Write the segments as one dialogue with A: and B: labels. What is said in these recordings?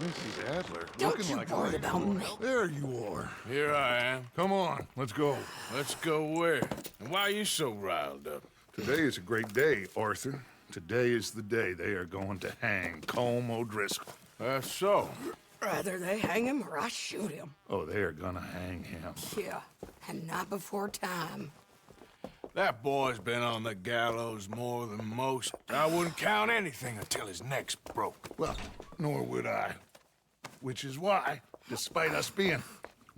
A: Mrs. Adler,
B: Don't
A: looking
B: you
A: like
B: worry
A: a
B: about me.
A: There you are.
C: Here I am.
A: Come on, let's go.
C: Let's go where? And why are you so riled up?
A: Today is a great day, Arthur. Today is the day they are going to hang Colm O'Driscoll.
C: That's so.
B: Rather they hang him or I shoot him.
A: Oh, they are gonna hang him.
B: Yeah, and not before time.
C: That boy's been on the gallows more than most. I wouldn't count anything until his neck's broke.
A: Well, nor would I. Which is why, despite us being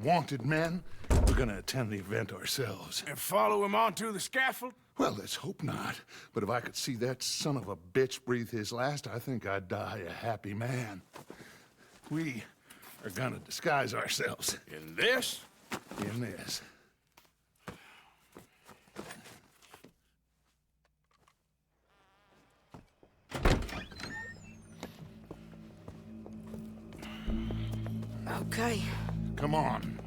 A: wanted men, we're gonna attend the event ourselves.
C: And follow him onto the scaffold?
A: Well, let's hope not. But if I could see that son of a bitch breathe his last, I think I'd die a happy man. We are gonna disguise ourselves
C: In this?
A: in this.
B: Okay.
A: Come on.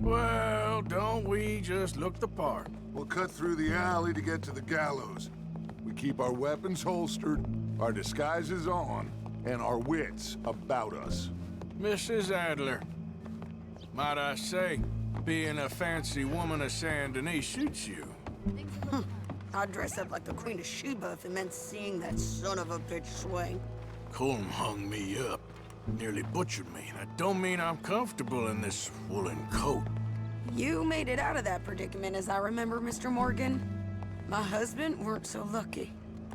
C: Well, don't we just look the part?
D: We'll cut through the alley to get to the gallows. We keep our weapons holstered, our disguises on, and our wits about us.
C: Mrs. Adler, might I say, being a fancy woman of Saint Denis suits you.
B: I'd dress up like the Queen of Sheba if it meant seeing that son of a bitch swing.
C: Colm hung me up, nearly butchered me. That don't mean I'm comfortable in this woolen coat.
B: You made it out of that predicament, as I remember, Mr. Morgan. My husband weren't so lucky.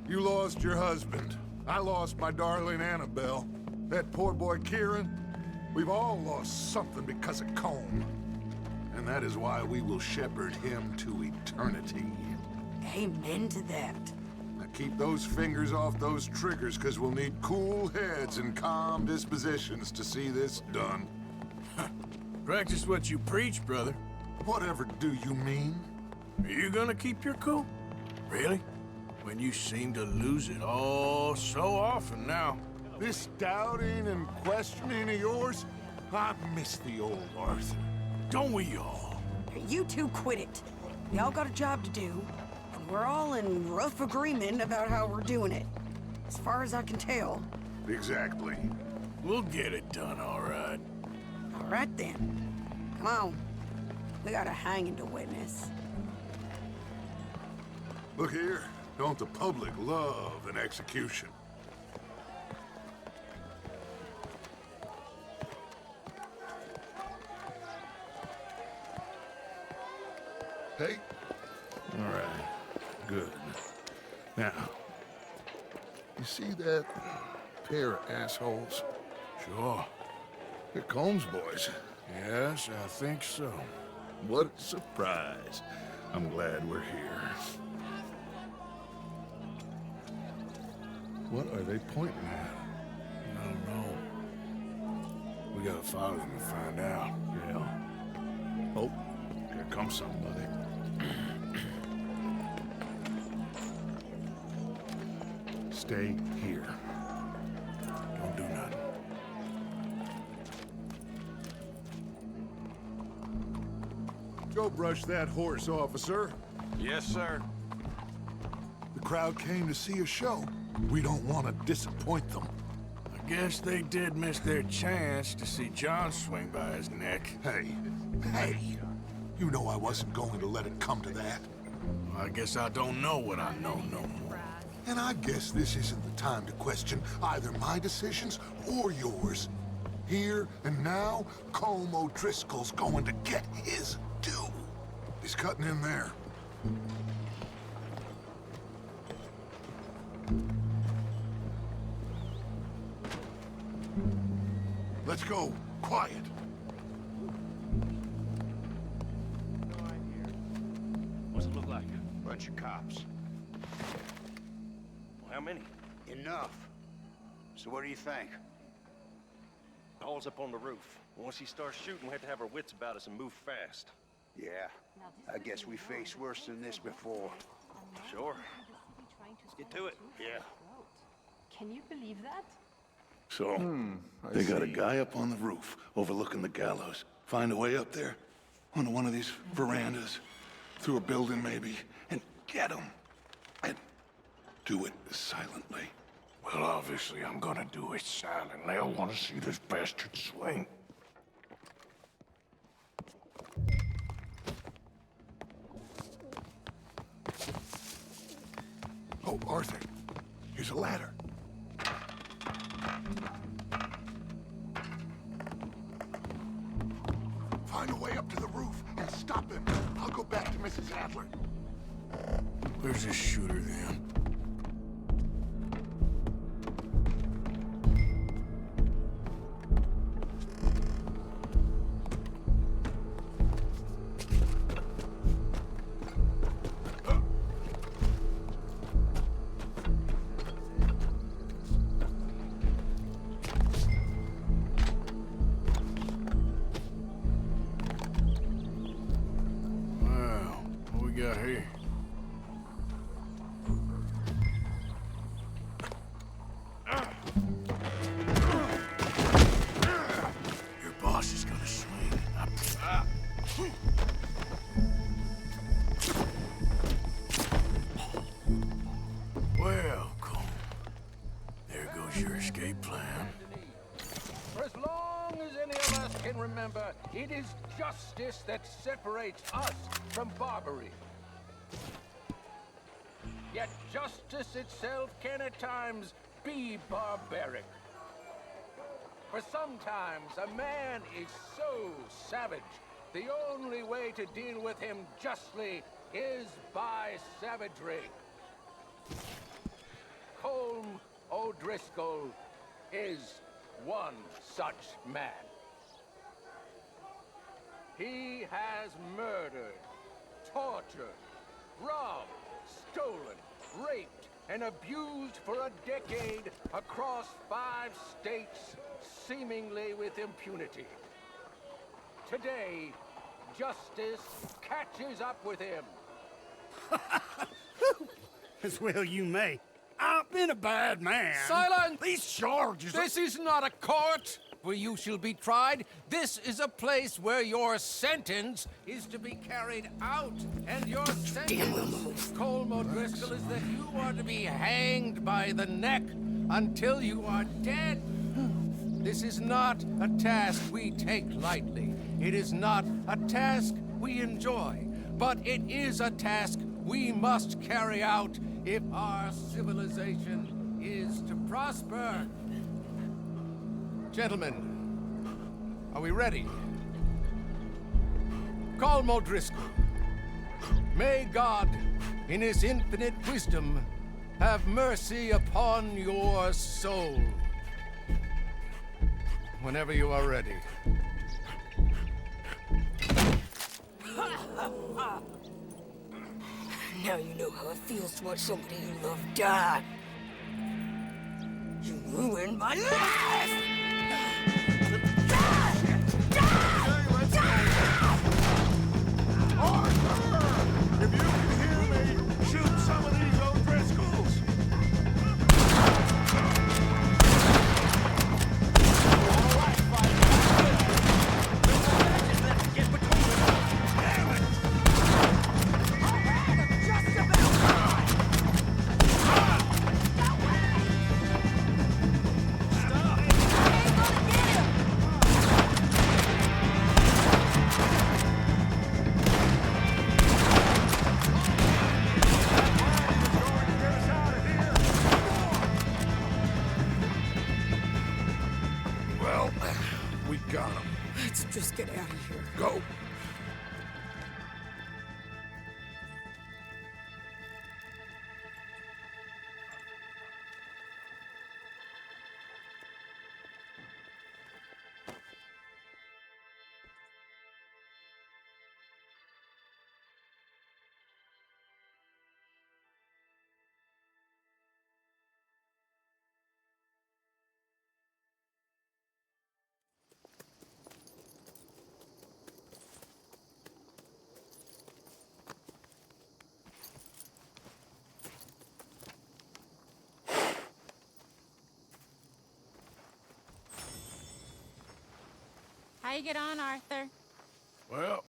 D: You lost your husband. I lost my darling Annabelle. That poor boy Kieran. We've all lost something because of Colm. And that is why we will shepherd him to eternity.
B: Amen to that.
D: Now keep those fingers off those triggers, because we'll need cool heads and calm dispositions to see this done.
C: Practice what you preach, brother.
D: Whatever do you mean?
C: Are you gonna keep your cool? Really? When you seem to lose it all so often now.
D: This doubting and questioning of yours? I miss the old Arthur.
C: Don't we all?
B: You two quit it. We all got a job to do, and we're all in rough agreement about how we're doing it. As far as I can tell.
D: Exactly.
C: We'll get it done, all right.
B: All right then. Come on. We got a hanging to witness.
D: Look here. Don't the public love an execution?
A: Hey? All right. Good. Now, you see that pair of assholes?
C: Sure.
A: They're Colm's boys.
C: Yes, I think so.
A: What a surprise. I'm glad we're here. What are they pointing at?
C: I don't know. We gotta follow them and find out.
A: Yeah. Oh, here comes somebody. Stay here.
C: Don't do nothing.
D: Go brush that horse, officer.
E: Yes, sir.
D: The crowd came to see a show. We don't want to disappoint them.
C: I guess they did miss their chance to see John swing by his neck.
D: Hey, you know I wasn't going to let it come to that.
C: I guess I don't know what I know no more.
D: And I guess this isn't the time to question either my decisions or yours. Here and now, Colm O'Driscoll's going to get his due. He's cutting in there. Let's go. Quiet.
E: What's it look like? Bunch of cops. Well, how many?
F: Enough. So what do you think?
E: Paul's up on the roof. Once he starts shooting, we have to have our wits about us and move fast.
F: Yeah, I guess we faced worse than this before.
E: Sure. Let's get to it.
F: Yeah.
G: Can you believe that?
A: So, they got a guy up on the roof overlooking the gallows. Find a way up there, onto one of these verandas, through a building maybe, and get him. And Do it silently.
C: Well, obviously I'm gonna do it silently. I want to see this bastard swing.
D: Oh, Arthur, here's a ladder. Find a way up to the roof and stop him. I'll go back to Mrs. Adler.
C: Where's this shooter then? Well, what we got here? Your boss is gonna swing. Well, cool. There goes your escape plan.
H: For as long as any of us can remember, it is justice that separates us from barbary. Yet justice itself can at times be barbaric. For sometimes a man is so savage, the only way to deal with him justly is by savagery. Colm O'Driscoll is one such man. He has murdered, tortured, robbed, stolen, raped, and abused for a decade across 5 states, seemingly with impunity. Today, justice catches up with him.
I: As well you may. I've been a bad man.
H: Silence!
I: These charges...
H: This is not a court where you shall be tried. This is a place where your sentence is to be carried out. And your sentence, Colm O'Driscoll, is that you are to be hanged by the neck until you are dead. This is not a task we take lightly. It is not a task we enjoy. But it is a task we must carry out if our civilization is to prosper. Gentlemen, are we ready? Colm O'Driscoll, may God, in his infinite wisdom, have mercy upon your soul. Whenever you are ready.
J: Now you know how it feels to watch somebody you love die. You ruined my life!
D: Arthur! If you can hear me, shoot some of these O'Driscolls! Well, we got him.
J: Let's just get out of here.
D: Go.
K: How you get on, Arthur?